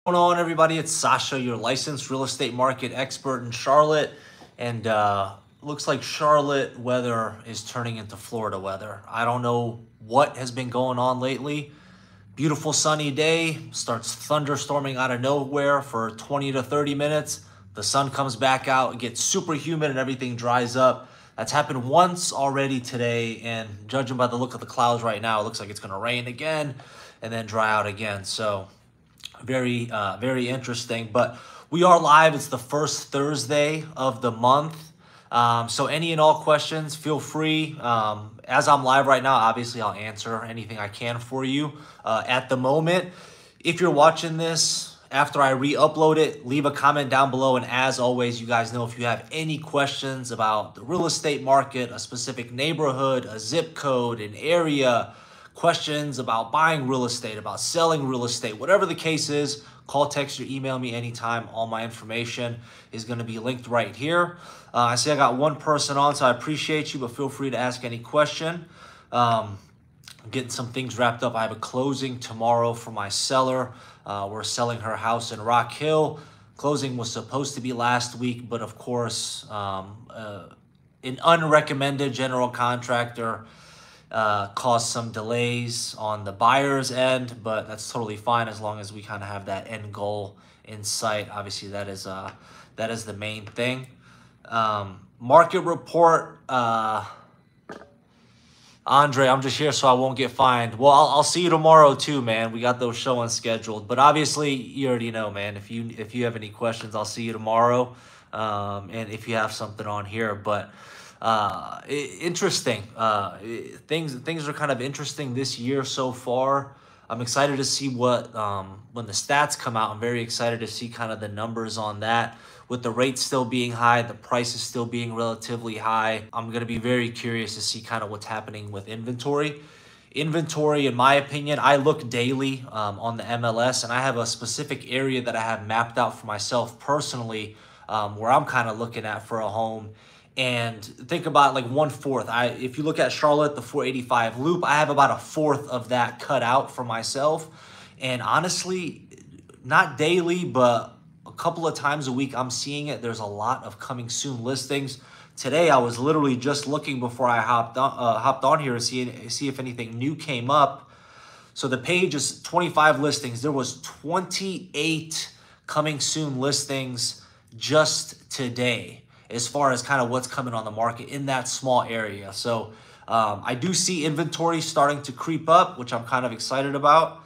What's going on, everybody? It's Sasha, your licensed real estate market expert in Charlotte. And looks like Charlotte weather is turning into Florida weather. I don't know what has been going on lately. Beautiful sunny day, starts thunderstorming out of nowhere for 20 to 30 minutes. The sun comes back out, it gets super humid, and everything dries up. That's happened once already today, and judging by the look of the clouds right now, it looks like it's going to rain again and then dry out again. So very interesting. But we are live. It's the first Thursday of the month. So any and all questions, feel free. As I'm live right now, obviously I'll answer anything I can for you. At the moment, if you're watching this after I re-upload it, leave a comment down below. And as always, you guys know if you have any questions about the real estate market, a specific neighborhood, a zip code, an area, questions about buying real estate, about selling real estate, whatever the case is, call, text, or email me anytime. All my information is going to be linked right here. I see I got one person on, so I appreciate you, but feel free to ask any question. I'm getting some things wrapped up. I have a closing tomorrow for my seller. We're selling her house in Rock Hill. Closing was supposed to be last week, but of course, an unrecommended general contractor caused some delays on the buyer's end, but that's totally fine as long as we kind of have that end goal in sight. Obviously, that is the main thing. Market report, Andre, I'm just here so I won't get fined. Well, I'll see you tomorrow too, man. We got those showings scheduled, but obviously you already know, man. If you have any questions, I'll see you tomorrow. And if you have something on here, but interesting. Things are kind of interesting this year so far. I'm excited to see what when the stats come out. I'm very excited to see kind of the numbers on that. With the rates still being high, the prices still being relatively high, I'm going to be very curious to see kind of what's happening with inventory. Inventory, in my opinion, I look daily on the MLS, and I have a specific area that I have mapped out for myself personally, where I'm kind of looking at for a home. And think about like 1/4. If you look at Charlotte, the 485 loop, I have about 1/4 of that cut out for myself. And honestly, not daily, but a couple of times a week, I'm seeing it. There's a lot of coming soon listings. Today, I was literally just looking before I hopped on here to see if anything new came up. So the page is 25 listings. There was 28 coming soon listings just today, as far as kind of what's coming on the market in that small area. So I do see inventory starting to creep up, which I'm kind of excited about.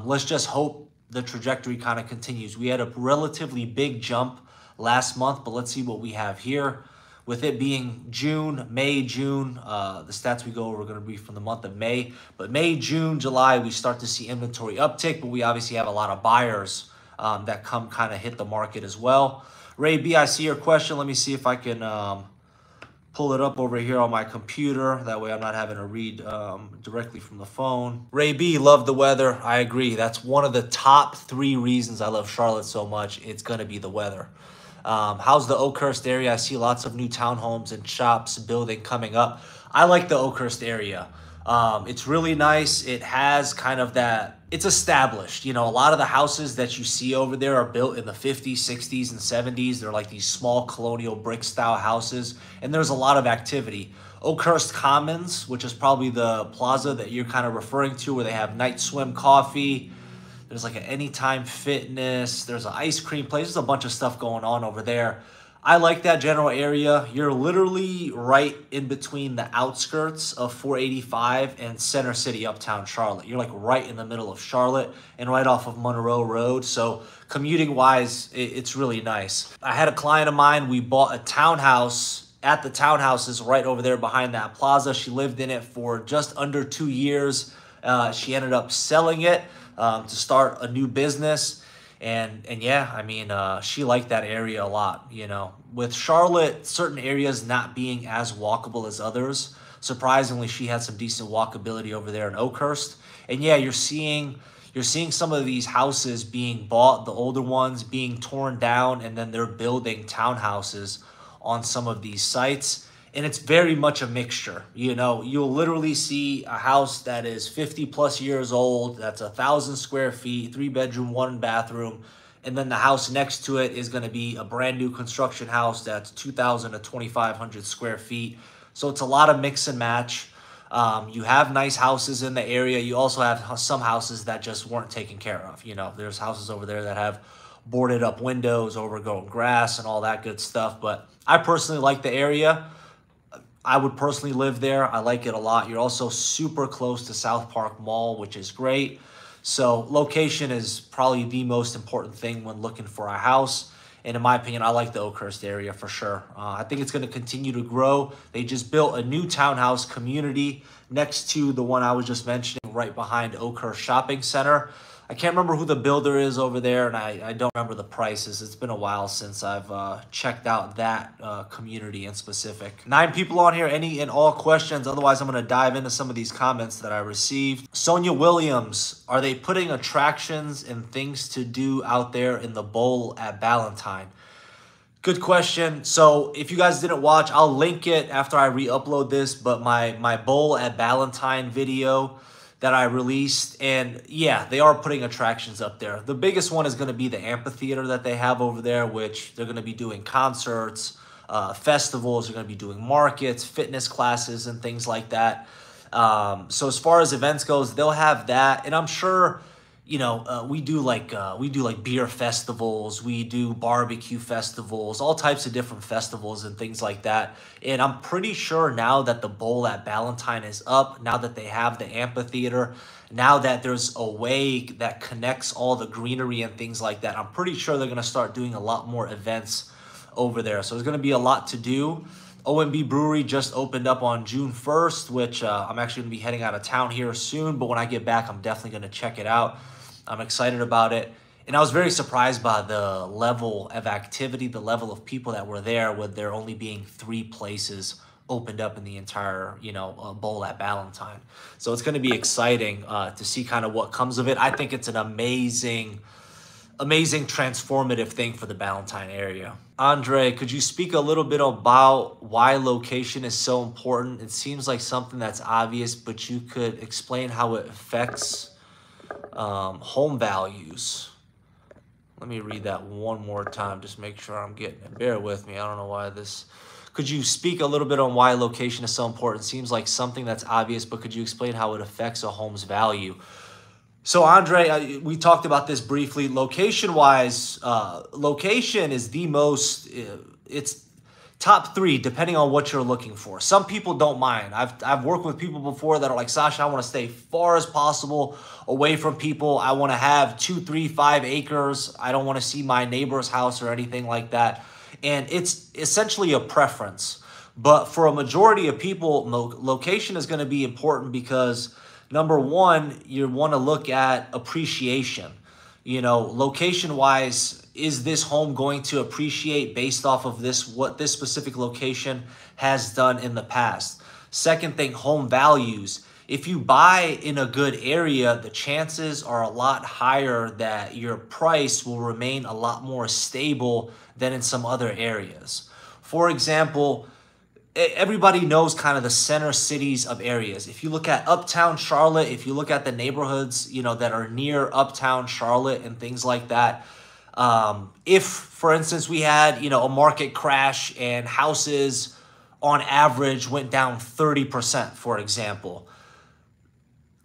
Let's just hope the trajectory kind of continues. We had a relatively big jump last month, but let's see what we have here. With it being May, June, the stats we go over are going to be from the month of May. But May, June, July, we start to see inventory uptick, but we obviously have a lot of buyers that come kind of hit the market as well. Ray B, I see your question. Let me see if I can pull it up over here on my computer. That way I'm not having to read directly from the phone. Ray B, love the weather. I agree. That's one of the top 3 reasons I love Charlotte so much. It's going to be the weather. How's the Oakhurst area? I see lots of new townhomes and shops building coming up. I like the Oakhurst area. It's really nice. It has kind of that, it's established. You know, a lot of the houses that you see over there are built in the 50s, 60s, and 70s. They're like these small colonial brick style houses, and there's a lot of activity. Oakhurst Commons, which is probably the plaza that you're kind of referring to, where they have night swim coffee. There's like an Anytime Fitness. There's an ice cream place. There's a bunch of stuff going on over there. I like that general area. You're literally right in between the outskirts of 485 and Center City, Uptown Charlotte. You're like right in the middle of Charlotte and right off of Monroe Road. So commuting wise, it's really nice. I had a client of mine, we bought a townhouse at the townhouses right over there behind that plaza. She lived in it for just under 2 years. She ended up selling it to start a new business. And yeah, I mean, she liked that area a lot. You know, with Charlotte, certain areas not being as walkable as others, surprisingly, she had some decent walkability over there in Oakhurst. And yeah, you're seeing some of these houses being bought, the older ones being torn down, and then they're building townhouses on some of these sites. and it's very much a mixture. You know, you'll literally see a house that is 50 plus years old, that's 1,000 square feet, 3 bedroom, 1 bathroom, and then the house next to it is going to be a brand new construction house that's 2,000 to 2,500 square feet. So it's a lot of mix and match. You have nice houses in the area. You also have some houses that just weren't taken care of. You know, there's houses over there that have boarded up windows, overgrown grass, and all that good stuff. But I personally like the area. I would personally live there. I like it a lot. You're also super close to South Park Mall, which is great. So location is probably the most important thing when looking for a house. And in my opinion, I like the Oakhurst area for sure. I think it's going to continue to grow. They just built a new townhouse community next to the one I was just mentioning, right behind Oakhurst Shopping Center. I can't remember who the builder is over there, and I don't remember the prices. It's been a while since I've checked out that community in specific. 9 people on here, any and all questions? Otherwise, I'm going to dive into some of these comments that I received. Sonia Williams, are they putting attractions and things to do out there in the bowl at Ballantyne? Good question. So if you guys didn't watch, I'll link it after I re-upload this, but my bowl at Ballantyne video that I released, and yeah, they are putting attractions up there. The biggest one is going to be the amphitheater that they have over there, which they're going to be doing concerts, festivals, they're going to be doing markets, fitness classes, and things like that. So as far as events goes, they'll have that, and I'm sure, you know, we do like beer festivals, we do barbecue festivals, all types of different festivals and things like that. And I'm pretty sure now that the bowl at Ballantyne is up, now that they have the amphitheater, now that there's a way that connects all the greenery and things like that, I'm pretty sure they're going to start doing a lot more events over there. So there's going to be a lot to do. OMB Brewery just opened up on June 1st, which I'm actually going to be heading out of town here soon. But when I get back, I'm definitely going to check it out. I'm excited about it. And I was very surprised by the level of activity, the level of people that were there, with there only being 3 places opened up in the entire, you know, bowl at Ballantyne. So it's going to be exciting to see kind of what comes of it. I think it's an amazing transformative thing for the Ballantyne area. Andre, could you speak a little bit about why location is so important? It seems like something that's obvious, but you could explain how it affects home values. Let me read that one more time, just make sure I'm getting it. Bear with me. I don't know why this... Could you speak a little bit on why location is so important? Seems like something that's obvious, but could you explain how it affects a home's value? So Andre, we talked about this briefly. Location-wise, location is the most, it's top 3 depending on what you're looking for. Some people don't mind. I've worked with people before that are like, Sasha, I want to stay far as possible away from people. I want to have 2, 3, 5 acres. I don't want to see my neighbor's house or anything like that. And it's essentially a preference. But for a majority of people, location is going to be important because number one, you want to look at appreciation. You know, location-wise, is this home going to appreciate based off of what this specific location has done in the past? Second thing, home values. If you buy in a good area, the chances are a lot higher that your price will remain a lot more stable than in some other areas. For example, everybody knows kind of the center cities of areas. If you look at uptown Charlotte, if you look at the neighborhoods, you know, that are near uptown Charlotte and things like that, if, for instance, we had, you know, a market crash and houses on average went down 30%, for example,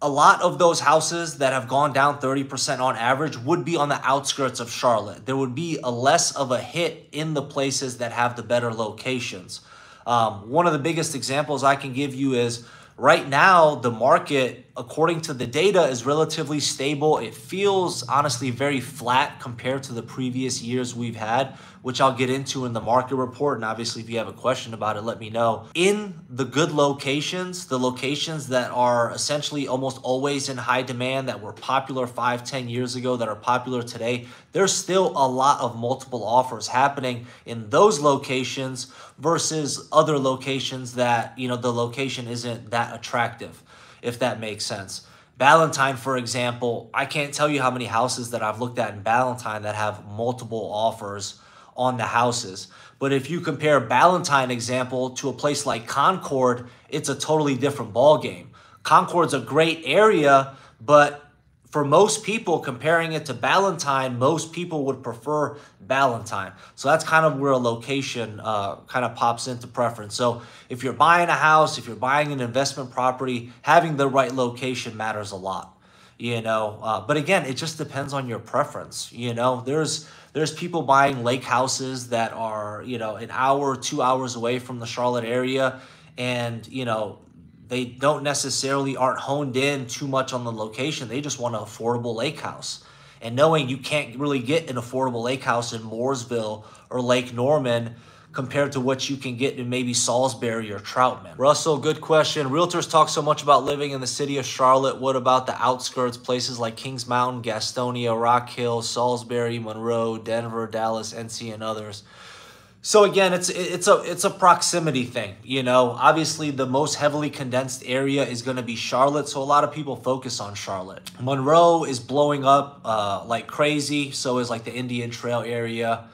a lot of those houses that have gone down 30% on average would be on the outskirts of Charlotte. There would be a less of a hit in the places that have the better locations. One of the biggest examples I can give you is right now, the market, according to the data, is relatively stable. It feels honestly very flat compared to the previous years we've had, which I'll get into in the market report. And obviously, if you have a question about it, let me know. In the good locations, the locations that are essentially almost always in high demand, that were popular 5, 10 years ago, that are popular today, there's still a lot of multiple offers happening in those locations versus other locations that, you know, the location isn't that attractive, if that makes sense. Ballantyne, for example, I can't tell you how many houses that I've looked at in Ballantyne that have multiple offers on the houses. But if you compare Ballantyne example to a place like Concord, it's a totally different ball game. Concord's a great area, but for most people, comparing it to Ballantyne, most people would prefer Ballantyne. So that's kind of where a location kind of pops into preference. So if you're buying a house, if you're buying an investment property, having the right location matters a lot, you know. But again, it just depends on your preference. You know, there's people buying lake houses that are, you know, an hour, 2 hours away from the Charlotte area, and, you know, they don't necessarily aren't honed in too much on the location. They just want an affordable lake house. And knowing you can't really get an affordable lake house in Mooresville or Lake Norman compared to what you can get in maybe Salisbury or Troutman. Russell, good question. Realtors talk so much about living in the city of Charlotte. What about the outskirts, places like Kings Mountain, Gastonia, Rock Hill, Salisbury, Monroe, Denver, Dallas, NC, and others? So again, it's a proximity thing, you know. Obviously, the most heavily condensed area is going to be Charlotte, so a lot of people focus on Charlotte. Monroe is blowing up like crazy, so is like the Indian Trail area.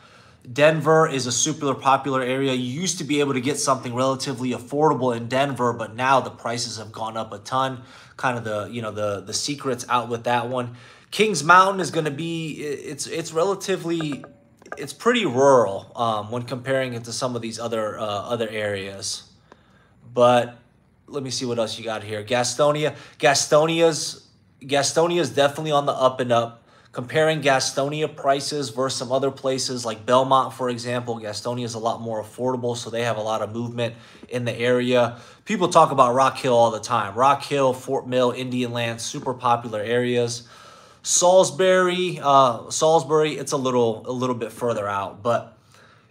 Denver is a super popular area. You used to be able to get something relatively affordable in Denver, but now the prices have gone up a ton. Kind of the, you know, the secret's out with that one. Kings Mountain is going to be, it's relatively, it's pretty rural when comparing it to some of these other areas. But let me see what else you got here. Gastonia's definitely on the up and up. Comparing Gastonia prices versus some other places like Belmont, for example, Gastonia is a lot more affordable, so they have a lot of movement in the area. People talk about Rock Hill all the time. Rock Hill, Fort Mill, Indian Land, super popular areas. Salisbury, it's a little bit further out, but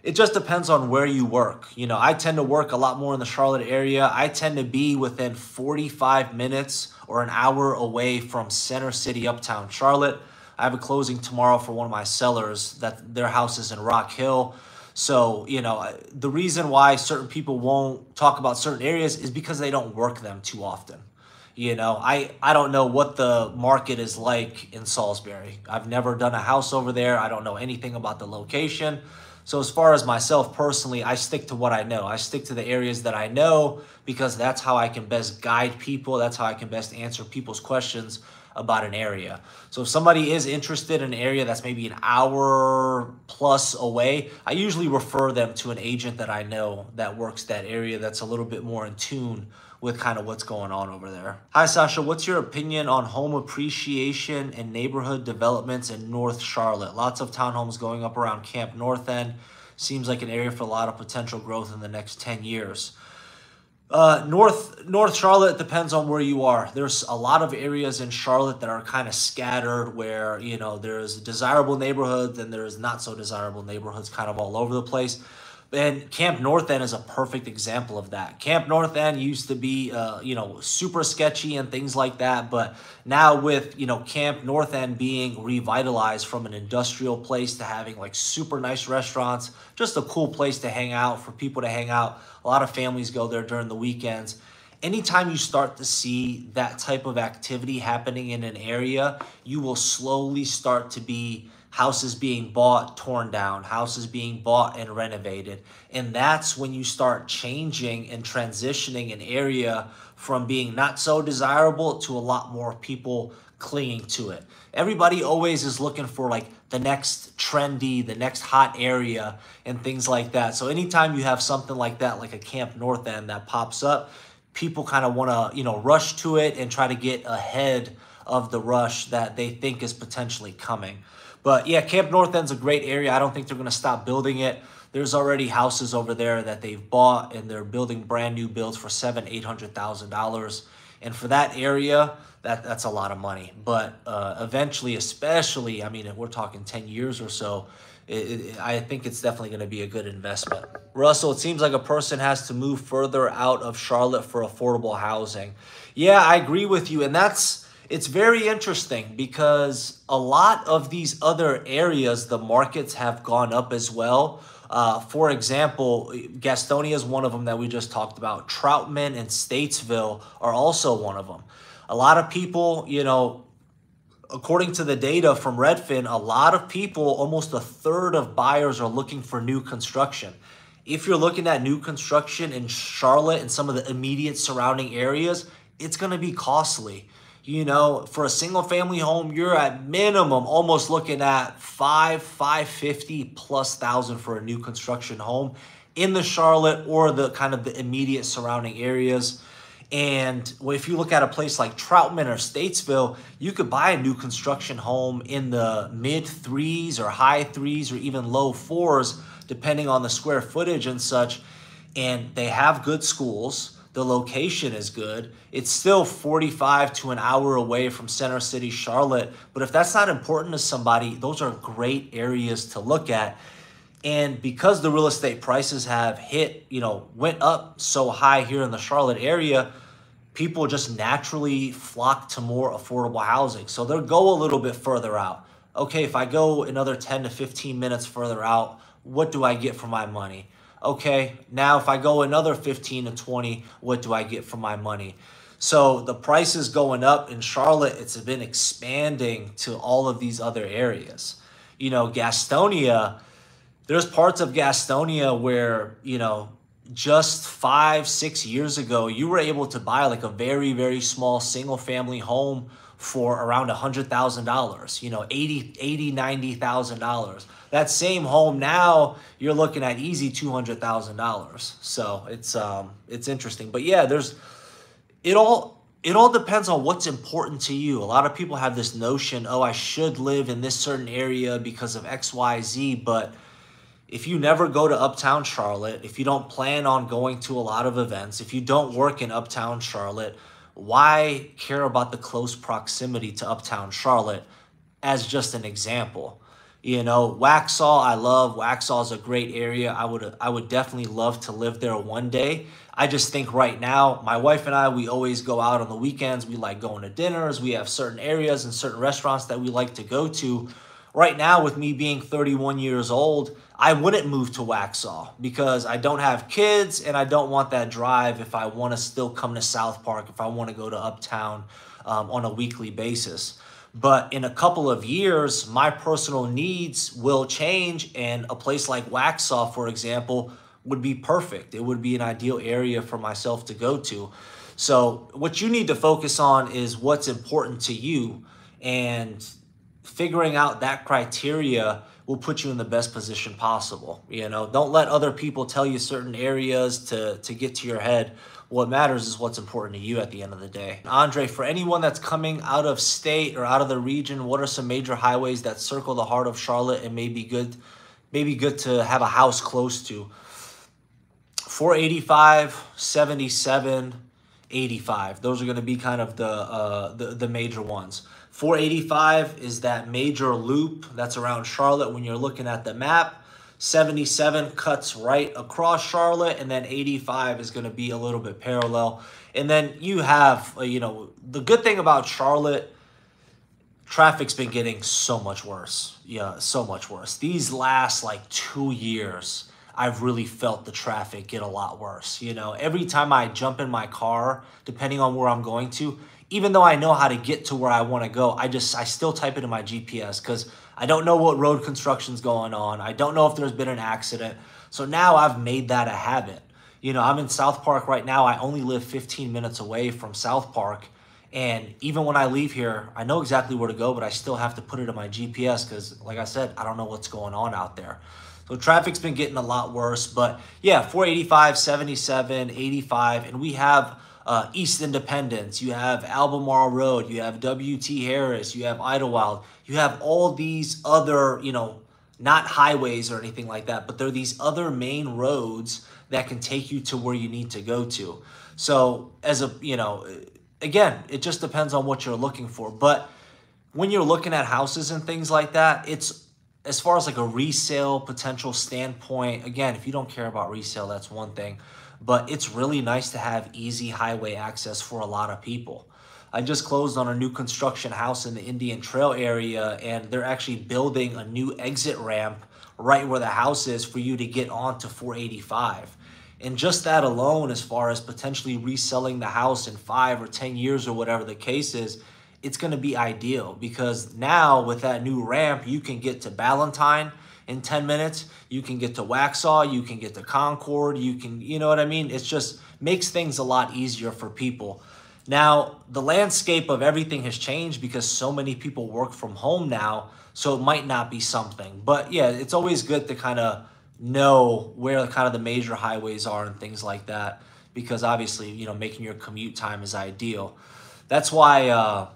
it just depends on where you work. You know, I tend to work a lot more in the Charlotte area. I tend to be within 45 minutes or an hour away from Center City, Uptown Charlotte. I have a closing tomorrow for one of my sellers that their house is in Rock Hill. So, you know, the reason why certain people won't talk about certain areas is because they don't work them too often. You know, I don't know what the market is like in Salisbury. I've never done a house over there. I don't know anything about the location. So as far as myself personally, I stick to what I know. I stick to the areas that I know because that's how I can best guide people. That's how I can best answer people's questions about an area. So if somebody is interested in an area that's maybe an hour plus away, I usually refer them to an agent that I know that works that area that's a little bit more in tune with kind of what's going on over there. Hi, Sasha. What's your opinion on home appreciation and neighborhood developments in North Charlotte? Lots of townhomes going up around Camp North End. Seems like an area for a lot of potential growth in the next 10 years. North Charlotte depends on where you are. There's a lot of areas in Charlotte that are kind of scattered where, you know, there's desirable neighborhoods and there's not so desirable neighborhoods kind of all over the place. And Camp North End is a perfect example of that. Camp North End used to be, you know, super sketchy and things like that. But now with, you know, Camp North End being revitalized from an industrial place to having like super nice restaurants, just a cool place to hang out, for people to hang out. A lot of families go there during the weekends. Anytime you start to see that type of activity happening in an area, you will slowly start to be houses being bought, torn down, houses being bought and renovated. And that's when you start changing and transitioning an area from being not so desirable to a lot more people clinging to it. Everybody always is looking for like the next trendy, the next hot area and things like that. So anytime you have something like that, like a Camp North End that pops up, people kind of want to, you know, rush to it and try to get ahead of the rush that they think is potentially coming. But yeah, Camp North End's a great area. I don't think they're going to stop building it. There's already houses over there that they've bought, and they're building brand new builds for $700,000-$800,000. And for that area, that's a lot of money. But eventually, especially, I mean, if we're talking 10 years or so, I think it's definitely going to be a good investment. Russell, it seems like a person has to move further out of Charlotte for affordable housing. Yeah, I agree with you. And it's very interesting because a lot of these other areas, the markets have gone up as well. For example, Gastonia is one of them that we just talked about. Troutman and Statesville are also one of them. A lot of people, you know, according to the data from Redfin, a lot of people, almost a third of buyers are looking for new construction. If you're looking at new construction in Charlotte and some of the immediate surrounding areas, it's going to be costly. You know, for a single family home, you're at minimum almost looking at 550 plus thousand for a new construction home in the Charlotte or the kind of the immediate surrounding areas. And if you look at a place like Troutman or Statesville, you could buy a new construction home in the mid threes or high threes or even low fours, depending on the square footage and such. And they have good schools. The location is good. It's still 45 to an hour away from Center City, Charlotte. But if that's not important to somebody, those are great areas to look at. And because the real estate prices have went up so high here in the Charlotte area, people just naturally flock to more affordable housing. So they'll go a little bit further out. Okay, if I go another 10 to 15 minutes further out, what do I get for my money? Okay, now if I go another 15 to 20, what do I get for my money? So the price is going up in Charlotte. It's been expanding to all of these other areas. You know, Gastonia, there's parts of Gastonia where, just 5-6 years ago, you were able to buy like a very, very small single family home for around $100,000, $90,000. That same home now, you're looking at easy $200,000. So it's interesting. But yeah, it all depends on what's important to you. A lot of people have this notion, oh, I should live in this certain area because of X, Y, Z, but if you never go to Uptown Charlotte, if you don't plan on going to a lot of events, if you don't work in Uptown Charlotte, why care about the close proximity to Uptown Charlotte as just an example? Waxhaw, I love. Waxhaw is a great area. I would definitely love to live there one day. I just think right now, my wife and I, we always go out on the weekends. We like going to dinners. We have certain areas and certain restaurants that we like to go to. Right now, with me being 31 years old, I wouldn't move to Waxhaw because I don't have kids and I don't want that drive if I want to still come to South Park, if I want to go to Uptown on a weekly basis. But in a couple of years, my personal needs will change, and a place like Waxhaw, for example, would be perfect. It would be an ideal area for myself to go to. So what you need to focus on is what's important to you, and figuring out that criteria will put you in the best position possible. Don't let other people tell you certain areas to get to your head. What matters is what's important to you at the end of the day. Andre, for anyone that's coming out of state or out of the region, what are some major highways that circle the heart of Charlotte and may be good to have a house close to? 485, 77, 85. Those are going to be kind of the major ones. 485 is that major loop that's around Charlotte when you're looking at the map. 77 cuts right across Charlotte, and then 85 is going to be a little bit parallel. And then you have, the good thing about Charlotte, traffic's been getting so much worse. Yeah, so much worse. These last 2 years, I've really felt the traffic get a lot worse. Every time I jump in my car, depending on where I'm going to, even though I know how to get to where I want to go, I still type it in my GPS because I don't know what road construction's going on. I don't know if there's been an accident. So now I've made that a habit. I'm in South Park right now. I only live 15 minutes away from South Park. And even when I leave here, I know exactly where to go, but I still have to put it in my GPS because, like I said, I don't know what's going on out there. So traffic's been getting a lot worse. But yeah, 485, 77, 85, and we have East Independence, you have Albemarle Road, you have W.T. Harris, you have Idlewild, you have all these other, not highways or anything like that, but they're these other main roads that can take you to where you need to go to. So again, it just depends on what you're looking for. But when you're looking at houses and things like that, it's as far as a resale potential standpoint, again, if you don't care about resale, that's one thing. But it's really nice to have easy highway access for a lot of people. I just closed on a new construction house in the Indian Trail area, and they're actually building a new exit ramp right where the house is for you to get onto 485. And just that alone, as far as potentially reselling the house in 5 or 10 years or whatever the case is it's going to be ideal, because now with that new ramp, you can get to Ballantyne in 10 minutes. You can get to Waxhaw. You can get to Concord. You can, you know what I mean? It's just makes things a lot easier for people. Now, the landscape of everything has changed because so many people work from home now, so it might not be something. But yeah, it's always good to kind of know where kind of the major highways are and things like that, because obviously, you know, making your commute time is ideal. That's why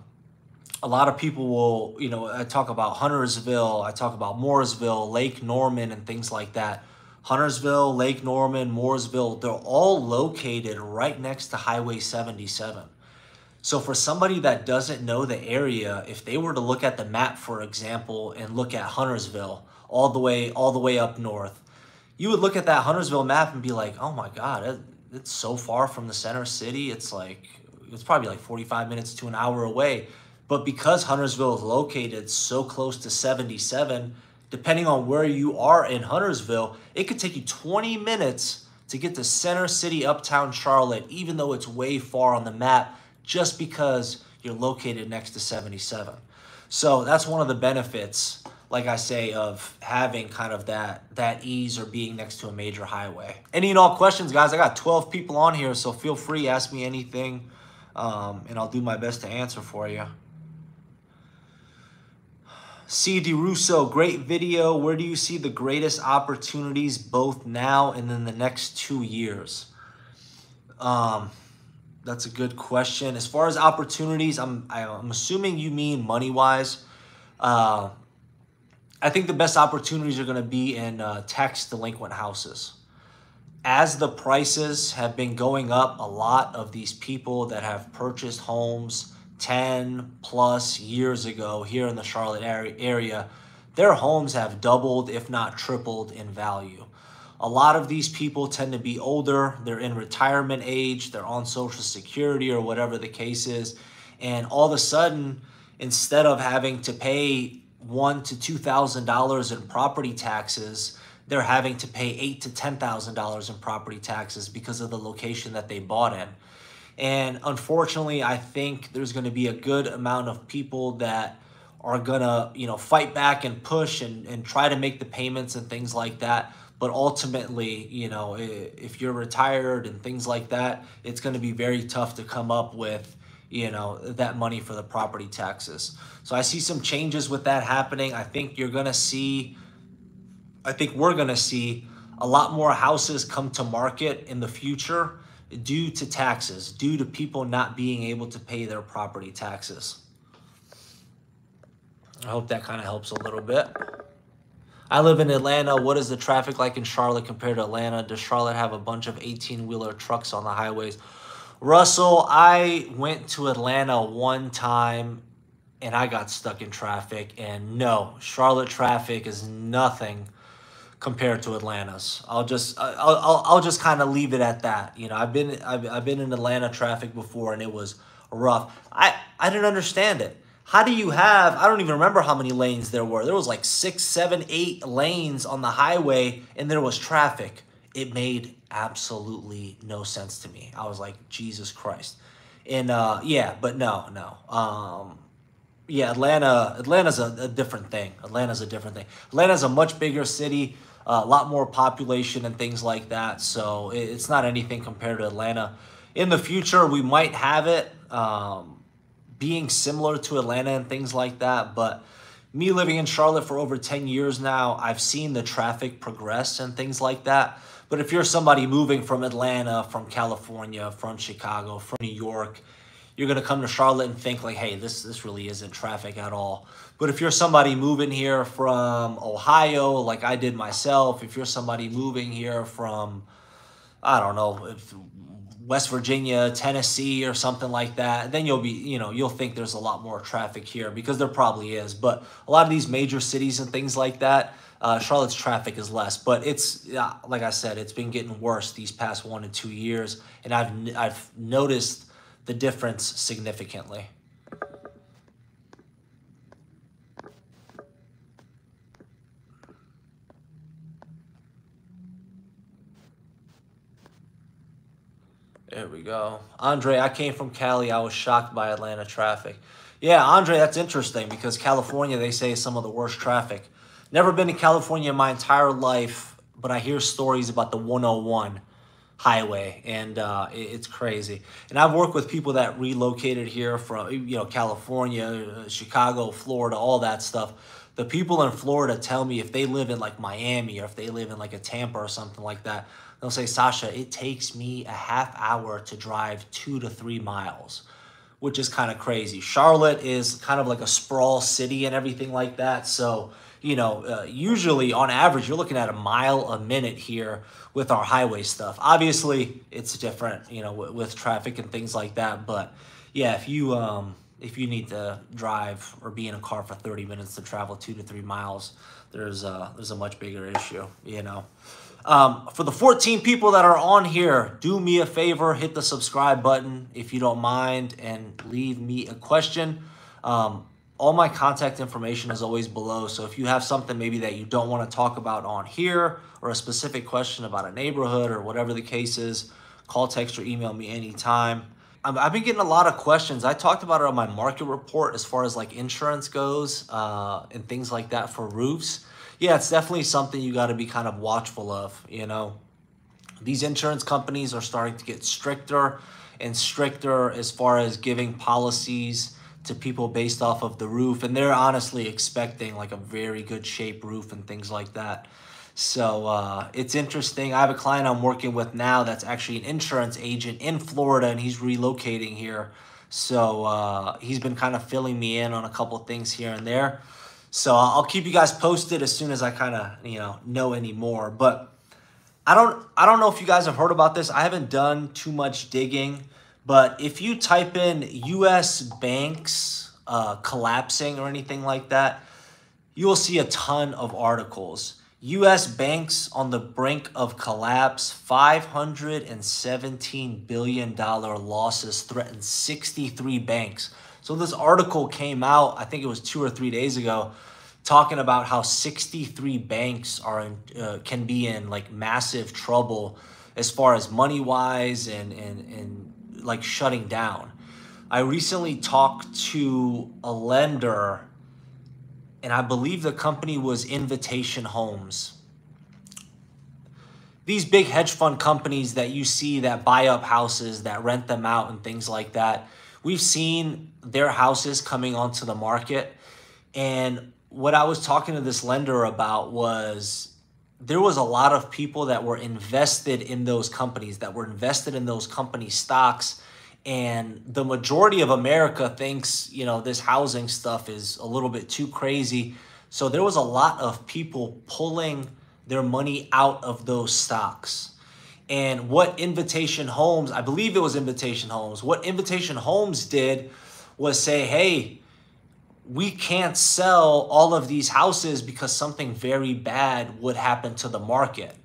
a lot of people will, you know, I talk about Huntersville, I talk about Mooresville, Lake Norman, and things like that. Huntersville, Lake Norman, Mooresville, they're all located right next to Highway 77. So for somebody that doesn't know the area, if they were to look at the map, for example, and look at Huntersville all the way up north, you would look at that Huntersville map and be like, oh my God, it's so far from the center city. It's probably like 45 minutes to an hour away. But because Huntersville is located so close to 77, depending on where you are in Huntersville, it could take you 20 minutes to get to center city, uptown Charlotte, even though it's way far on the map, just because you're located next to 77. So that's one of the benefits, like I say, of having kind of that ease or being next to a major highway. Any and all questions, guys? I got 12 people on here, so feel free, ask me anything, and I'll do my best to answer for you. C. DeRusso, great video. Where do you see the greatest opportunities both now and in the next 2 years? That's a good question. As far as opportunities, I'm assuming you mean money-wise. I think the best opportunities are going to be in tax delinquent houses. As the prices have been going up, a lot of these people that have purchased homes 10 plus years ago here in the Charlotte area, their homes have doubled, if not tripled, in value. A lot of these people tend to be older. They're in retirement age. They're on Social Security or whatever the case is. And all of a sudden, instead of having to pay $1,000 to $2,000 in property taxes, they're having to pay $8,000 to $10,000 in property taxes because of the location that they bought in. And unfortunately, I think there's going to be a good amount of people that are going to, you know, fight back and push and try to make the payments and things like that. But ultimately, you know, if you're retired and things like that, it's going to be very tough to come up with, you know, that money for the property taxes. So I see some changes with that happening. I think we're going to see a lot more houses come to market in the future due to taxes, due to people not being able to pay their property taxes. I hope that kind of helps a little bit. I live in Atlanta. What is the traffic like in Charlotte compared to Atlanta? Does Charlotte have a bunch of 18-wheeler trucks on the highways? Russell, I went to Atlanta one time and I got stuck in traffic, and no, Charlotte traffic is nothing compared to Atlanta's. I'll just kind of leave it at that. You know, I've been in Atlanta traffic before, and it was rough. I didn't understand it. How do you have, I don't even remember how many lanes there were. There was like 6, 7, 8 lanes on the highway, and there was traffic. It made absolutely no sense to me. I was like, Jesus Christ. And yeah, but no. Yeah, Atlanta's a different thing. Atlanta's a much bigger city, a lot more population and things like that. So it's not anything compared to Atlanta. In the future, we might have it being similar to Atlanta and things like that. But me living in Charlotte for over 10 years now, I've seen the traffic progress and things like that. But if you're somebody moving from Atlanta, from California, from Chicago, from New York, you're going to come to Charlotte and think like, hey, this really isn't traffic at all. But if you're somebody moving here from Ohio, like I did myself, if you're somebody moving here from, I don't know, West Virginia, Tennessee, or something like that, then you'll think there's a lot more traffic here, because there probably is. But a lot of these major cities and things like that, Charlotte's traffic is less. But it's, like I said, it's been getting worse these past 1 to 2 years, and I've noticed the difference significantly. There we go. Andre, I came from Cali. I was shocked by Atlanta traffic. Yeah, Andre, that's interesting because California, they say, is some of the worst traffic. Never been to California in my entire life, but I hear stories about the 101 highway, and it's crazy. And I've worked with people that relocated here from, California, Chicago, Florida, all that stuff. The people in Florida tell me if they live in like Miami or if they live in like a Tampa or something like that, they'll say, Sasha, it takes me a half hour to drive 2 to 3 miles, which is kind of crazy. Charlotte is kind of like a sprawl city and everything like that. So, usually on average, you're looking at a mile a minute here with our highway stuff. Obviously, it's different, with traffic and things like that. But yeah, if you need to drive or be in a car for 30 minutes to travel 2 to 3 miles, there's a much bigger issue. For the 14 people that are on here, do me a favor, hit the subscribe button if you don't mind, and leave me a question. All my contact information is always below, so if you have something maybe that you don't want to talk about on here, or a specific question about a neighborhood or whatever the case is, call, text, or email me anytime. I've been getting a lot of questions. I talked about it on my market report as far as like insurance goes and things like that for roofs. Yeah, it's definitely something you got to be kind of watchful of. These insurance companies are starting to get stricter and stricter as far as giving policies to people based off of the roof, and they're honestly expecting like a very good shape roof and things like that. So it's interesting. I have a client I'm working with now that's actually an insurance agent in Florida, and he's relocating here. So he's been kind of filling me in on a couple things here and there. So I'll keep you guys posted as soon as I kind of know any more. But I don't know if you guys have heard about this. I haven't done too much digging, but if you type in U.S. banks collapsing or anything like that, you will see a ton of articles. U.S. banks on the brink of collapse, $517 billion losses threaten 63 banks. So this article came out, I think it was 2 or 3 days ago, talking about how 63 banks can be in like massive trouble as far as money wise and like shutting down. I recently talked to a lender, and I believe the company was Invitation Homes. These big hedge fund companies that you see that buy up houses, that rent them out and things like that, we've seen their houses coming onto the market. And what I was talking to this lender about was there was a lot of people that were invested in those companies, that were invested in those company stocks. And the majority of America thinks, this housing stuff is a little bit too crazy. So there was a lot of people pulling their money out of those stocks. And what Invitation Homes, I believe it was Invitation Homes, what Invitation Homes did was say, hey, we can't sell all of these houses because something very bad would happen to the market.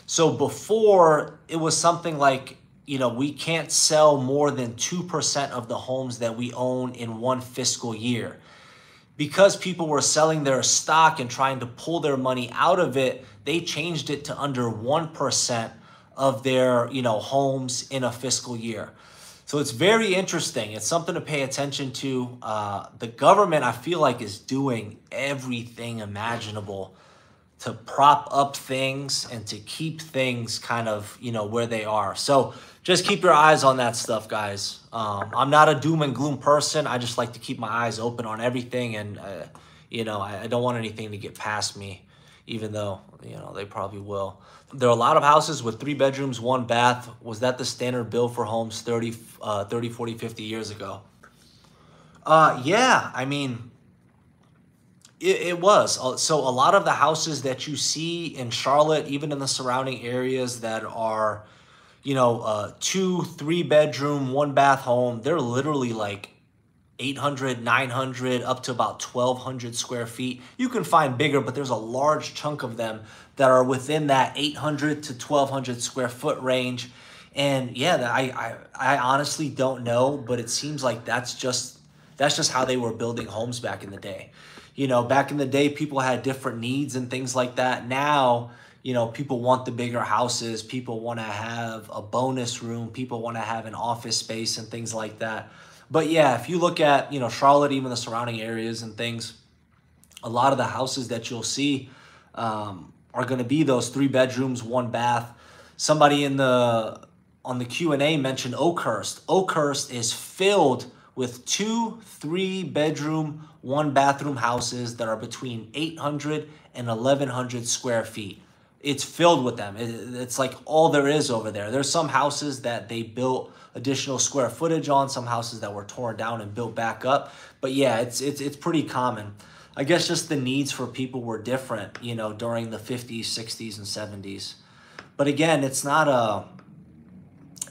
So before, it was something like, we can't sell more than 2% of the homes that we own in one fiscal year. Because people were selling their stock and trying to pull their money out of it, they changed it to under 1% of their, homes in a fiscal year. So it's very interesting. It's something to pay attention to. The government, I feel like, is doing everything imaginable to prop up things and to keep things kind of, where they are. So just keep your eyes on that stuff, guys. I'm not a doom and gloom person. I just like to keep my eyes open on everything. And, I don't want anything to get past me, even though, they probably will. There are a lot of houses with 3 bedrooms, 1 bath. Was that the standard bill for homes 30, 40, 50 years ago? Yeah, I mean, it was. So a lot of the houses that you see in Charlotte, even in the surrounding areas that are, 2, 3 bedroom, 1 bath home, they're literally like 800, 900, up to about 1,200 square feet. You can find bigger, but there's a large chunk of them that are within that 800 to 1,200 square foot range. And yeah, I honestly don't know, but it seems like that's just how they were building homes back in the day. Back in the day, people had different needs and things like that. Now, people want the bigger houses. People want to have a bonus room. People want to have an office space and things like that. But yeah, if you look at, Charlotte, even the surrounding areas and things, a lot of the houses that you'll see are going to be those 3 bedrooms, 1 bath. Somebody on the Q&A mentioned Oakhurst. Oakhurst is filled with 2 3-bedroom, 1-bathroom houses that are between 800 and 1,100 square feet. It's filled with them. It's like all there is over there. There's some houses that they built additional square footage on, some houses that were torn down and built back up. But yeah, it's pretty common. I guess just the needs for people were different, during the 50s, 60s, and 70s. But again, it's not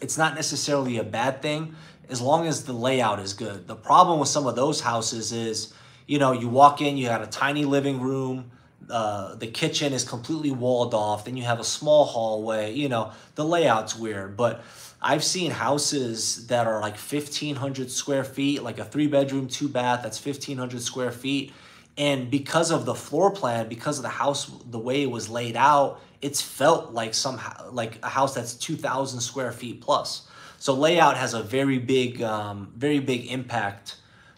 necessarily a bad thing as long as the layout is good. The problem with some of those houses is, you walk in, you got a tiny living room, the kitchen is completely walled off, then you have a small hallway, the layout's weird. But I've seen houses that are like 1,500 square feet, like a 3-bedroom, 2-bath, that's 1,500 square feet. And because of the floor plan, because of the house, the way it was laid out, it's felt like like a house that's 2,000 square feet plus. So layout has a very big impact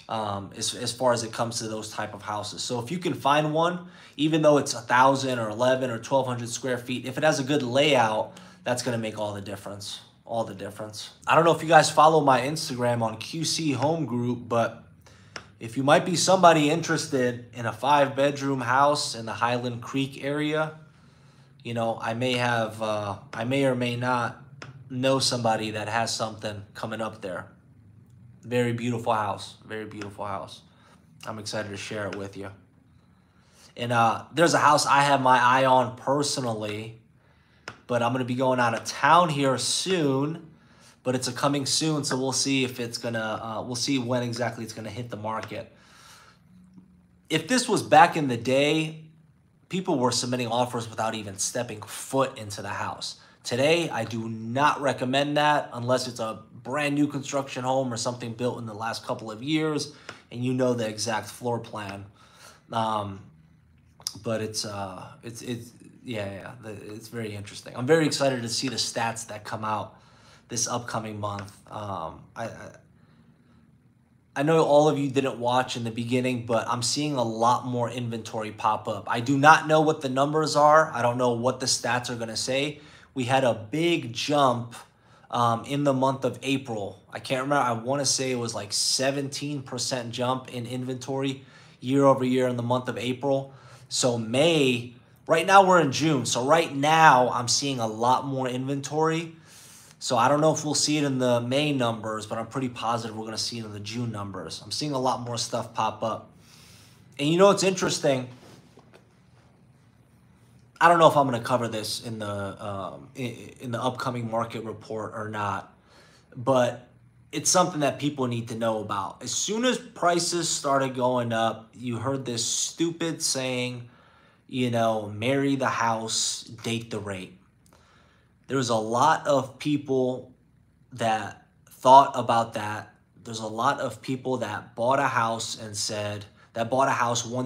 as far as it comes to those type of houses. So if you can find one, even though it's 1,000 or 11 or 1,200 square feet, if it has a good layout, that's going to make all the difference. All the difference. I don't know if you guys follow my Instagram on QC Home Group, but if you might be somebody interested in a 5-bedroom house in the Highland Creek area, I may or may not know somebody that has something coming up there. Very beautiful house. Very beautiful house. I'm excited to share it with you. And there's a house I have my eye on personally, but I'm going to be going out of town here soon. But it's a coming soon, so we'll see if it's gonna. We'll see when exactly it's gonna hit the market. If this was back in the day, people were submitting offers without even stepping foot into the house. Today, I do not recommend that unless it's a brand new construction home or something built in the last couple of years, and you know the exact floor plan. But it's very interesting. I'm very excited to see the stats that come out this upcoming month. I know all of you didn't watch in the beginning, but I'm seeing a lot more inventory pop up. I do not know what the numbers are. I don't know what the stats are going to say. We had a big jump in the month of April. I can't remember. I want to say it was like 17% jump in inventory year over year in the month of April. So May, right now we're in June. So right now I'm seeing a lot more inventory. So I don't know if we'll see it in the May numbers, but I'm pretty positive we're going to see it in the June numbers. I'm seeing a lot more stuff pop up. And it's interesting. I don't know if I'm going to cover this in the upcoming market report or not, but it's something that people need to know about. As soon as prices started going up, you heard this stupid saying, marry the house, date the rate. There's a lot of people that thought about that. There's a lot of people that bought a house 1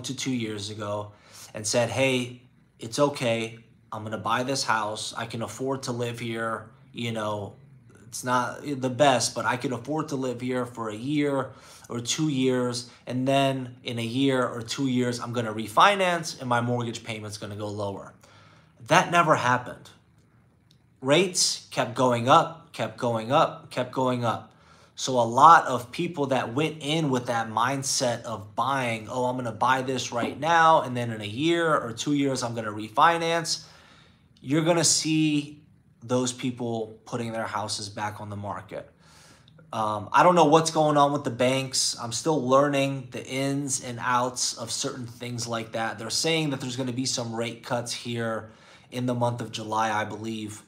to 2 years ago and said, hey, it's okay. I'm going to buy this house. I can afford to live here. It's not the best, but I can afford to live here for a year or 2 years. And then in a year or 2 years, I'm going to refinance and my mortgage payment's going to go lower. That never happened. Rates kept going up, kept going up, kept going up. So a lot of people that went in with that mindset of buying, I'm going to buy this right now, and then in a year or 2 years, I'm going to refinance, you're going to see those people putting their houses back on the market. I don't know what's going on with the banks. I'm still learning the ins and outs of certain things like that. They're saying that there's going to be some rate cuts here in the month of July, I believe.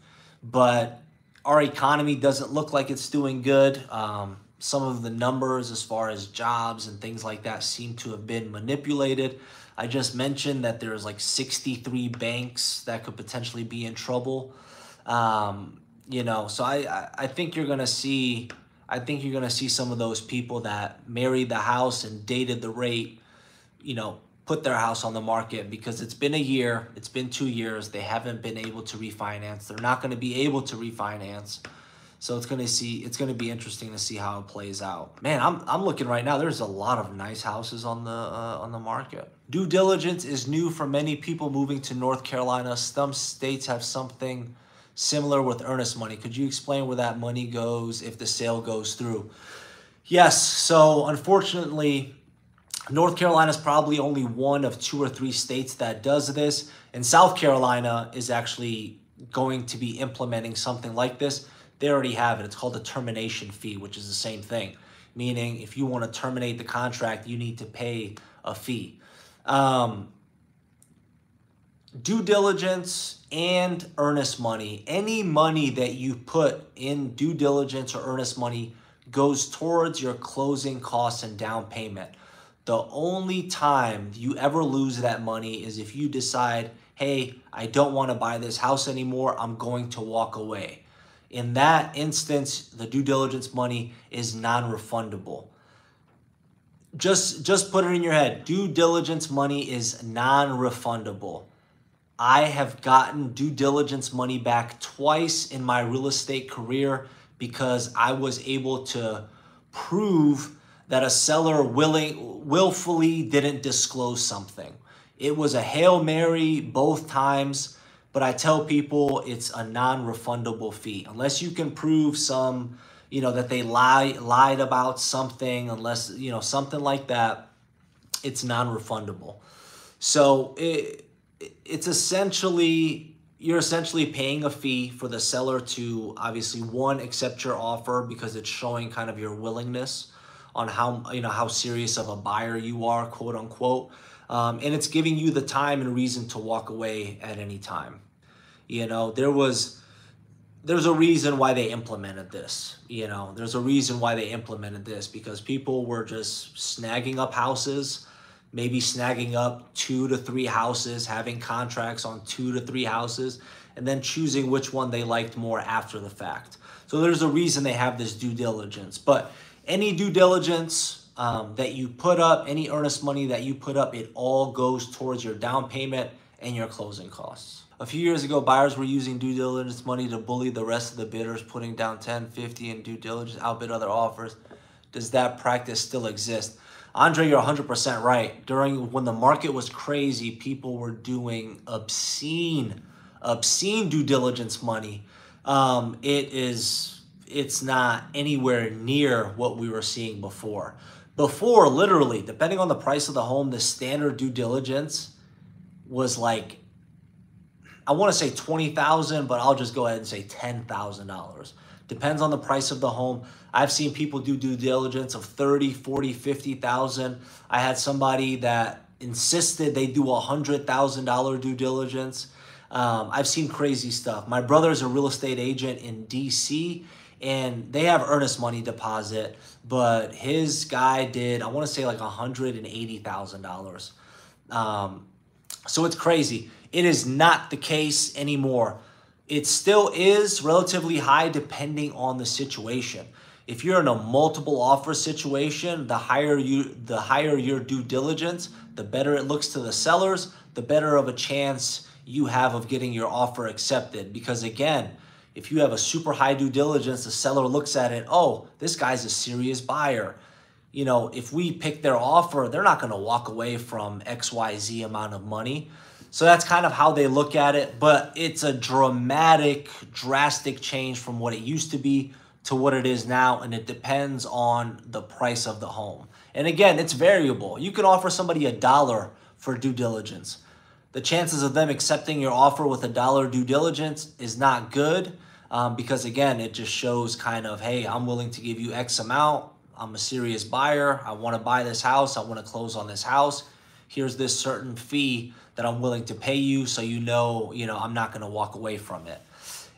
But our economy doesn't look like it's doing good. Some of the numbers as far as jobs and things like that seem to have been manipulated. I just mentioned that there's like 63 banks that could potentially be in trouble. So I think you're gonna see some of those people that married the house and dated the rate, put their house on the market because it's been a year, it's been 2 years, they haven't been able to refinance. They're not going to be able to refinance. So it's gonna be interesting to see how it plays out. Man, I'm looking right now. There's a lot of nice houses on the market. Due diligence is new for many people moving to North Carolina. Some states have something similar with earnest money. Could you explain where that money goes if the sale goes through? Yes. So unfortunately, North Carolina is probably only one of 2 or 3 states that does this, and South Carolina is actually going to be implementing something like this. They already have it. It's called a termination fee, which is the same thing, meaning if you want to terminate the contract, you need to pay a fee. Due diligence and earnest money, any money that you put in due diligence or earnest money goes towards your closing costs and down payment. The only time you ever lose that money is if you decide, hey, I don't want to buy this house anymore, I'm going to walk away. In that instance, the due diligence money is non-refundable. Just put it in your head. Due diligence money is non-refundable. I have gotten due diligence money back twice in my real estate career because I was able to prove that a seller willfully didn't disclose something. It was a Hail Mary both times, but I tell people it's a non-refundable fee. Unless you can prove some, that they lied about something, unless, something like that, it's non-refundable. So it's essentially, you're essentially paying a fee for the seller to obviously, one, accept your offer because it's showing kind of your willingness on how serious of a buyer you are, quote unquote. And it's giving you the time and reason to walk away at any time. There's a reason why they implemented this. There's a reason why they implemented this because people were just snagging up houses, maybe snagging up 2 to 3 houses, having contracts on 2 to 3 houses, and then choosing which one they liked more after the fact. So there's a reason they have this due diligence. But any due diligence that you put up, any earnest money that you put up, it all goes towards your down payment and your closing costs. A few years ago, buyers were using due diligence money to bully the rest of the bidders, putting down 10, 50 in due diligence, outbid other offers. Does that practice still exist? Andre, you're 100% right. When the market was crazy, people were doing obscene due diligence money. It's not anywhere near what we were seeing before. Before, literally, depending on the price of the home, the standard due diligence was like, I want to say $20,000, but I'll just go ahead and say $10,000. Depends on the price of the home. I've seen people do due diligence of 30, 40, 50,000. I had somebody that insisted they do $100,000 due diligence. I've seen crazy stuff. My brother's a real estate agent in DC, and they have earnest money deposit, but his guy did, I want to say like $180,000. So it's crazy. It is not the case anymore. It still is relatively high depending on the situation. If you're in a multiple offer situation, the higher your due diligence, the better it looks to the sellers, the better of a chance you have of getting your offer accepted. Because again, if you have a super high due diligence, the seller looks at it, oh, this guy's a serious buyer. If we pick their offer, they're not going to walk away from XYZ amount of money. So that's kind of how they look at it, but it's a drastic change from what it used to be to what it is now, and it depends on the price of the home. And again, it's variable. You can offer somebody $1 for due diligence. The chances of them accepting your offer with $1 due diligence is not good because again, it just shows kind of, hey, I'm willing to give you X amount. I'm a serious buyer. I want to buy this house. I want to close on this house. Here's this certain fee that I'm willing to pay you, so I'm not going to walk away from it.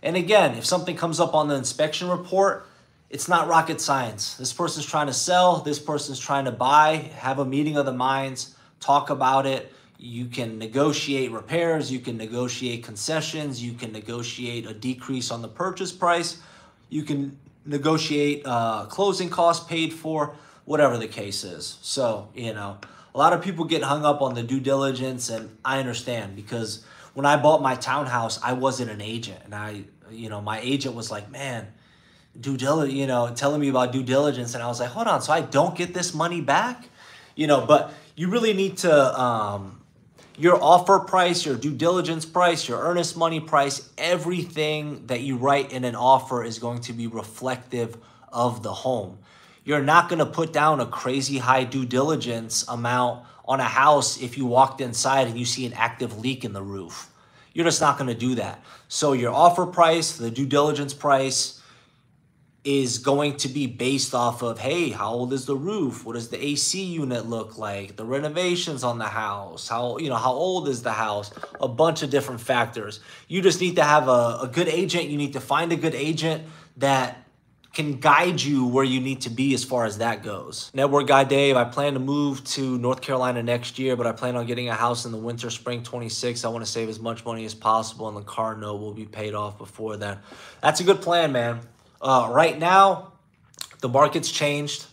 And again, if something comes up on the inspection report, it's not rocket science. This person's trying to sell, this person's trying to buy. Have a meeting of the minds, talk about it. You can negotiate repairs, you can negotiate concessions, you can negotiate a decrease on the purchase price, you can negotiate closing costs paid for, whatever the case is. So, a lot of people get hung up on the due diligence, and I understand because when I bought my townhouse, I wasn't an agent, and my agent was like, man, telling me about due diligence, and I was like, hold on, so I don't get this money back, but you really need to, your offer price, your due diligence price, your earnest money price, everything that you write in an offer is going to be reflective of the home. You're not going to put down a crazy high due diligence amount on a house if you walked inside and you see an active leak in the roof. You're just not going to do that. So your offer price, the due diligence price, is going to be based off of, hey, how old is the roof? What does the AC unit look like? The renovations on the house? How old is the house? A bunch of different factors. You just need to have a good agent. You need to find a good agent that can guide you where you need to be as far as that goes. Network Guy Dave, I plan to move to North Carolina next year, but I plan on getting a house in the winter, spring 26. I want to save as much money as possible, and the car note will be paid off before then. That's a good plan, man. Right now, the market's changed.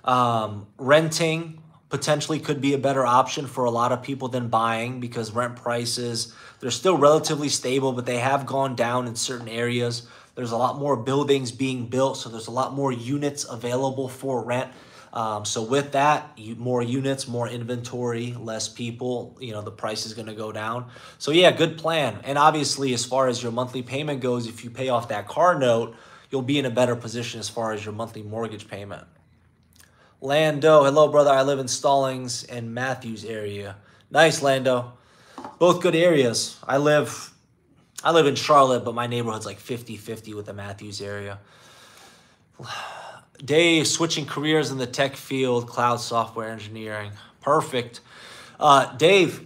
Renting potentially could be a better option for a lot of people than buying, because rent prices, they're still relatively stable, but they have gone down in certain areas. There's a lot more buildings being built, so there's a lot more units available for rent. So with that, more units, more inventory, less people, the price is going to go down. So yeah, good plan. And obviously, as far as your monthly payment goes, if you pay off that car note, you'll be in a better position as far as your monthly mortgage payment. Lando, hello, brother. I live in Stallings and Matthews area. Nice, Lando. Both good areas. I live in Charlotte, but my neighborhood's like 50-50 with the Matthews area. Dave, switching careers in the tech field, cloud software engineering. Perfect. Dave,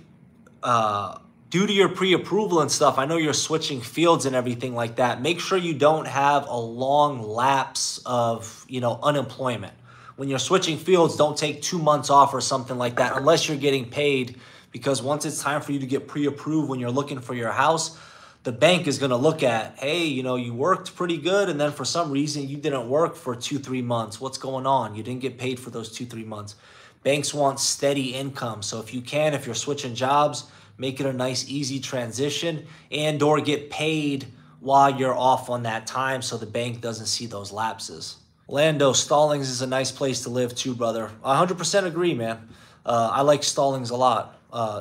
due to your pre-approval and stuff, I know you're switching fields and everything like that. Make sure you don't have a long lapse of, unemployment. When you're switching fields, don't take 2 months off or something like that unless you're getting paid, because once it's time for you to get pre-approved when you're looking for your house, the bank is going to look at, hey, you worked pretty good, and then for some reason you didn't work for 2-3 months. What's going on? You didn't get paid for those 2-3 months. Banks want steady income. So if you're switching jobs, make it a nice, easy transition, and or get paid while you're off on that time so the bank doesn't see those lapses. Lando, Stallings is a nice place to live too, brother. 100% agree, man. I like Stallings a lot.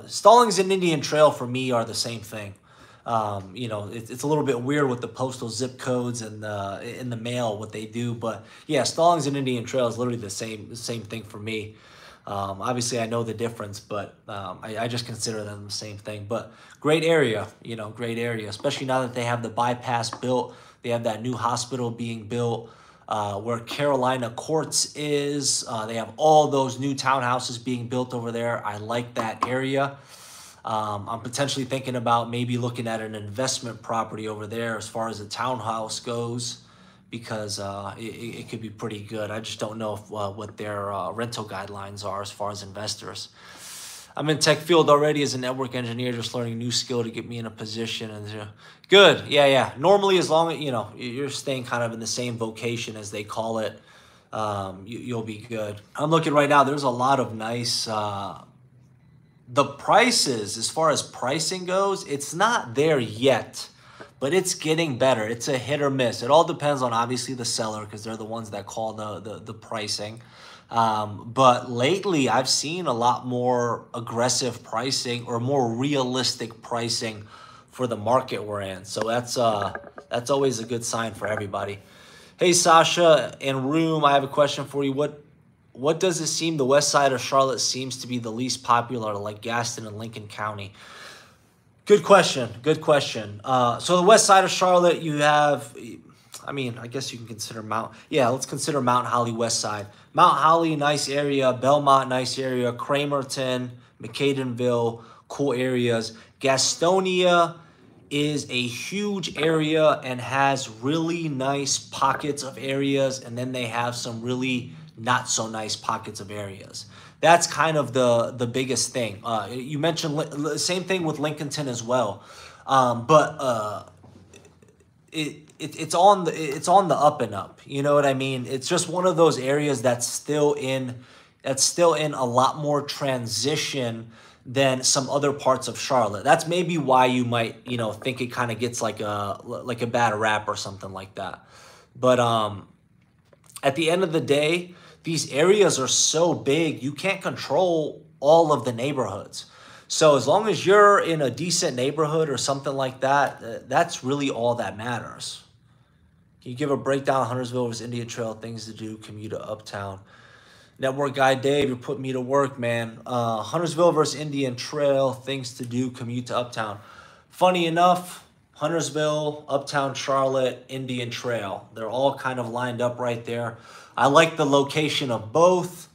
Stallings and Indian Trail for me are the same thing. It's a little bit weird with the postal zip codes and in the mail what they do, but yeah, Stallings and Indian Trail is literally the same thing for me. Obviously, I know the difference, but I just consider them the same thing. But great area, great area, especially now that they have the bypass built. They have that new hospital being built where Carolina Courts is. They have all those new townhouses being built over there. I like that area. I'm potentially thinking about maybe looking at an investment property over there as far as the townhouse goes, because it could be pretty good. I just don't know what their rental guidelines are as far as investors. I'm in tech field already as a network engineer, just learning a new skill to get me in a position. And good, yeah. Normally, as long as you're staying kind of in the same vocation as they call it, you'll be good. I'm looking right now. There's a lot of nice. The prices, as far as pricing goes, it's not there yet, but it's getting better. It's a hit or miss. It all depends on obviously the seller, because they're the ones that call the pricing. But lately I've seen a lot more aggressive pricing or more realistic pricing for the market we're in. So that's always a good sign for everybody. Hey, Sasha and Room, I have a question for you. What does it seem the west side of Charlotte seems to be the least popular, like Gaston and Lincoln County? Good question. So the west side of Charlotte, you have, I guess you can consider let's consider Mount Holly west side. Mount Holly, nice area. Belmont, nice area. Cramerton, McCadenville, cool areas. Gastonia is a huge area and has really nice pockets of areas, and then they have some really not so nice pockets of areas. That's kind of the biggest thing. You mentioned the same thing with Lincolnton as well, but it's on the up and up. You know what I mean? It's just one of those areas that's still in a lot more transition than some other parts of Charlotte. That's maybe why you might think it kind of gets like a bad rap or something like that. But at the end of the day, these areas are so big, you can't control all of the neighborhoods. So as long as you're in a decent neighborhood or something like that, that's really all that matters. Can you give a breakdown of Huntersville versus Indian Trail, things to do, commute to Uptown? Network guy Dave, you're putting me to work, man. Huntersville versus Indian Trail, things to do, commute to Uptown. Funny enough, Huntersville, Uptown Charlotte, Indian Trail. They're all kind of lined up right there. I like the location of both.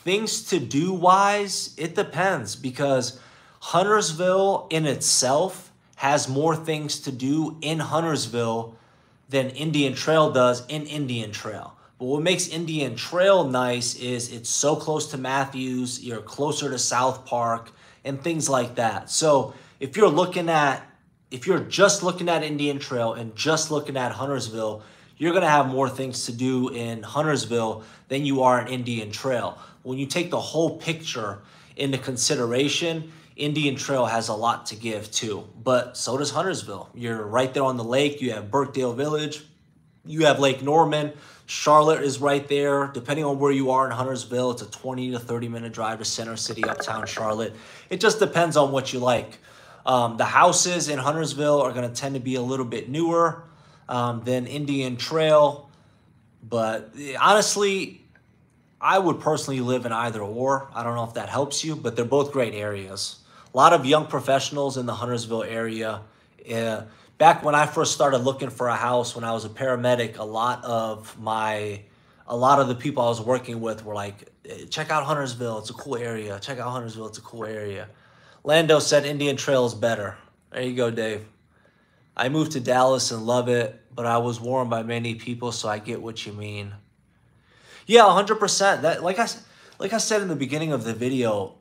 Things to do wise, it depends, because Huntersville in itself has more things to do in Huntersville than Indian Trail does in Indian Trail. But what makes Indian Trail nice is it's so close to Matthews, you're closer to South Park, and things like that. So if you're just looking at Indian Trail and just looking at Huntersville, you're going to have more things to do in Huntersville than you are in Indian Trail. When you take the whole picture into consideration, Indian Trail has a lot to give too, but so does Huntersville. You're right there on the lake. You have Birkdale Village. You have Lake Norman. Charlotte is right there. Depending on where you are in Huntersville, it's a 20 to 30-minute drive to Center City, Uptown Charlotte. It just depends on what you like. The houses in Huntersville are going to tend to be a little bit newer than Indian Trail. But honestly, I would personally live in either or. I don't know if that helps you, but they're both great areas. A lot of young professionals in the Huntersville area. Back when I first started looking for a house, when I was a paramedic, a lot of the people I was working with were like, check out Huntersville, it's a cool area. Check out Huntersville, it's a cool area. Lando said Indian Trail is better. There you go, Dave. I moved to Dallas and love it, but I was warned by many people, so I get what you mean. Yeah, 100%. That, like I said in the beginning of the video,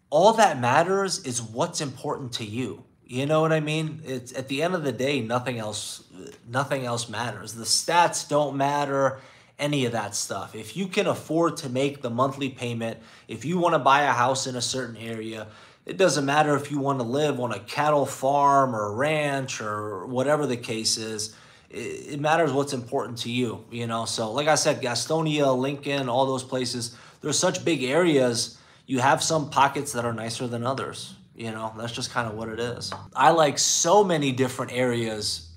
all that matters is what's important to you. You know what I mean? It's at the end of the day, nothing else matters. The stats don't matter, any of that stuff. If you can afford to make the monthly payment, if you want to buy a house in a certain area, it doesn't matter if you want to live on a cattle farm or a ranch or whatever the case is. It matters what's important to you, you know? So like I said, Gastonia, Lincoln, all those places, there's such big areas. You have some pockets that are nicer than others. You know, that's just kind of what it is. I like so many different areas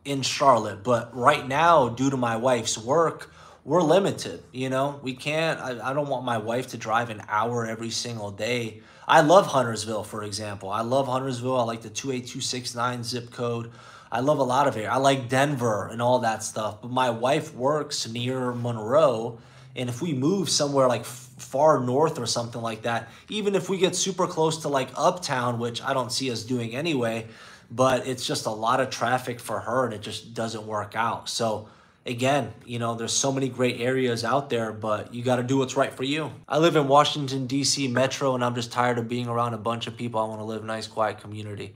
in Charlotte, but right now, due to my wife's work, we're limited. You know, we can't, I don't want my wife to drive an hour every single day. I love Huntersville, for example. I love Huntersville. I like the 28269 zip code. I love a lot of it. I like Denver and all that stuff. But my wife works near Monroe, and if we move somewhere like far north or something like that, even if we get super close to like Uptown, which I don't see us doing anyway, but it's just a lot of traffic for her and it just doesn't work out. So again, you know, there's so many great areas out there, but you got to do what's right for you. I live in Washington, D.C. Metro, and I'm just tired of being around a bunch of people. I want to live nice, quiet community.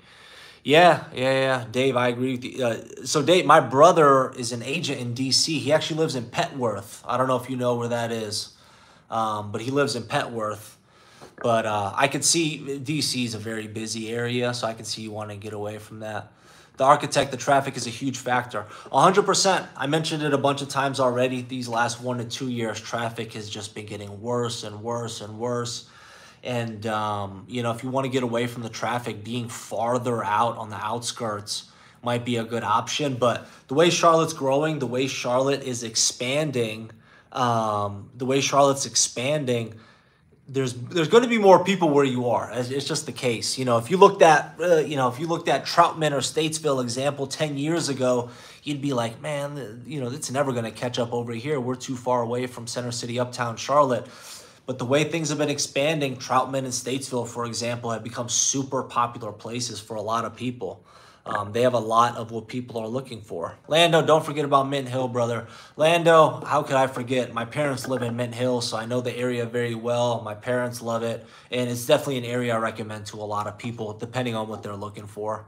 Yeah. Dave, I agree with you. So Dave, my brother is an agent in D.C. He actually lives in Petworth. I don't know if you know where that is, but he lives in Petworth. But I could see D.C. is a very busy area, so I can see you want to get away from that. The architect, the traffic is a huge factor. 100%. I mentioned it a bunch of times already. These last 1 to 2 years, traffic has just been getting worse and worse and worse. And, you know, if you want to get away from the traffic, being farther out on the outskirts might be a good option. But the way Charlotte's growing, the way Charlotte is expanding, there's going to be more people where you are. It's just the case. You know, if you looked at, Troutman or Statesville example 10 years ago, you'd be like, man, you know, it's never going to catch up over here. We're too far away from Center City, Uptown Charlotte. But the way things have been expanding, Troutman and Statesville, for example, have become super popular places for a lot of people. They have a lot of what people are looking for. Lando, don't forget about Mint Hill, brother. Lando, how could I forget? My parents live in Mint Hill, so I know the area very well. My parents love it, and it's definitely an area I recommend to a lot of people, depending on what they're looking for.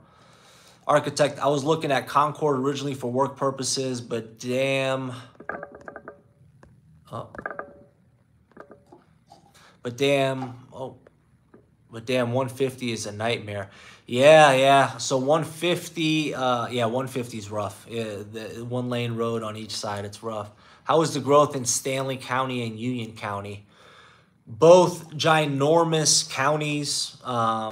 Architect, I was looking at Concord originally for work purposes, but damn. But damn, 150 is a nightmare. Yeah. So 150, yeah, 150 is rough. Yeah, the one lane road on each side, it's rough. How is the growth in Stanley County and Union County? Both ginormous counties. I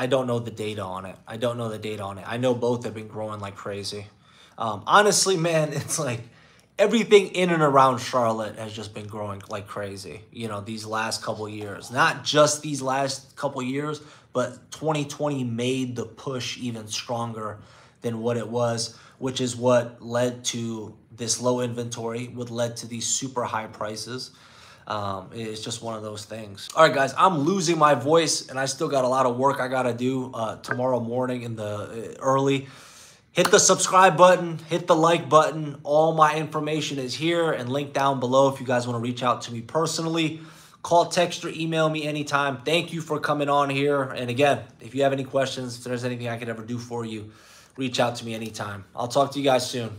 don't know the data on it. I know both have been growing like crazy. Honestly, man, it's like everything in and around Charlotte has just been growing like crazy, these last couple years. Not just these last couple years, but 2020 made the push even stronger than what it was, which is what led to this low inventory, what led to these super high prices. It's just one of those things. All right, guys, I'm losing my voice, and I still got a lot of work I got to do tomorrow morning in the early. Hit the subscribe button, hit the like button. All my information is here and linked down below if you guys want to reach out to me personally. Call, text, or email me anytime. Thank you for coming on here. And again, if you have any questions, if there's anything I could ever do for you, reach out to me anytime. I'll talk to you guys soon.